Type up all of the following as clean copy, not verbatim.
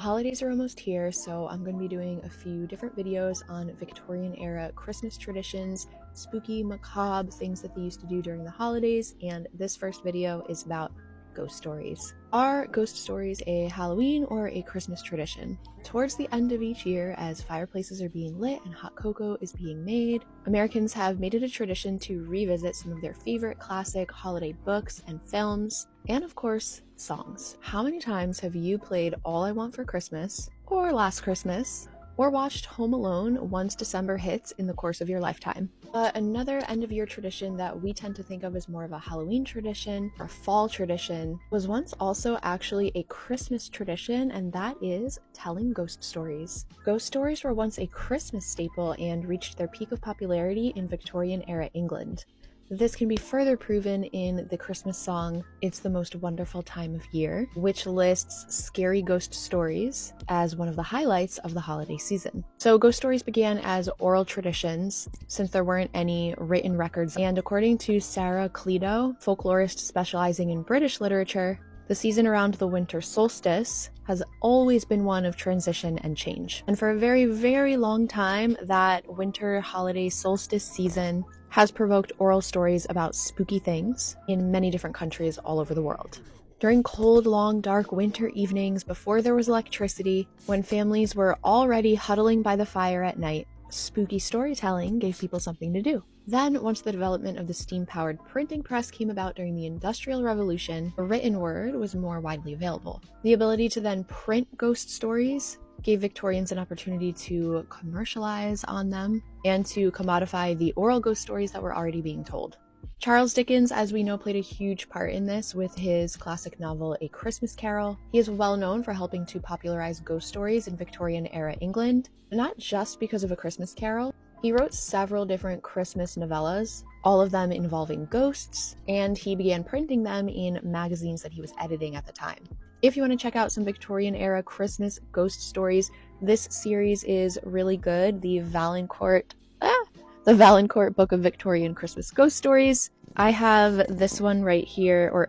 Holidays are almost here, so I'm going to be doing a few different videos on Victorian era Christmas traditions, spooky, macabre things that they used to do during the holidays, and this first video is about ghost stories. Are ghost stories a Halloween or a Christmas tradition? Towards the end of each year, as fireplaces are being lit and hot cocoa is being made, Americans have made it a tradition to revisit some of their favorite classic holiday books and films, and of course, songs. How many times have you played All I Want for Christmas, or Last Christmas, or watched Home Alone once December hits in the course of your lifetime? But another end of year tradition that we tend to think of as more of a Halloween tradition or a fall tradition was once also actually a Christmas tradition, and that is telling ghost stories. Ghost stories were once a Christmas staple and reached their peak of popularity in Victorian era England. This can be further proven in the Christmas song, It's the Most Wonderful Time of Year, which lists scary ghost stories as one of the highlights of the holiday season. So ghost stories began as oral traditions since there weren't any written records, and according to Sarah Cledo, folklorist specializing in British literature, the season around the winter solstice has always been one of transition and change. And for a very, very long time, that winter holiday solstice season has provoked oral stories about spooky things in many different countries all over the world. During cold, long, dark winter evenings before there was electricity, when families were already huddling by the fire at night, spooky storytelling gave people something to do. Then, once the development of the steam-powered printing press came about during the Industrial Revolution, the written word was more widely available. The ability to then print ghost stories gave Victorians an opportunity to commercialize on them and to commodify the oral ghost stories that were already being told. Charles Dickens, as we know, played a huge part in this with his classic novel A Christmas Carol. He is well known for helping to popularize ghost stories in Victorian-era England, not just because of A Christmas Carol. He wrote several different Christmas novellas, all of them involving ghosts, and he began printing them in magazines that he was editing at the time. If you want to check out some Victorian-era Christmas ghost stories, this series is really good. The Valancourt Book of Victorian Christmas Ghost Stories. I have this one right here, or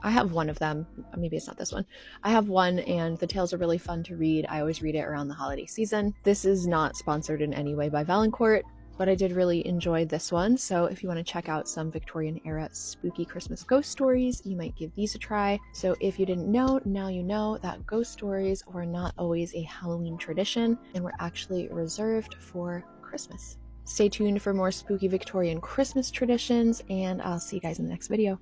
I have one of them. Maybe it's not this one. I have one, and the tales are really fun to read. I always read it around the holiday season. This is not sponsored in any way by Valancourt, but I did really enjoy this one. So if you want to check out some Victorian era spooky Christmas ghost stories, you might give these a try. So if you didn't know, now you know that ghost stories were not always a Halloween tradition and were actually reserved for Christmas. Stay tuned for more spooky Victorian Christmas traditions, and I'll see you guys in the next video.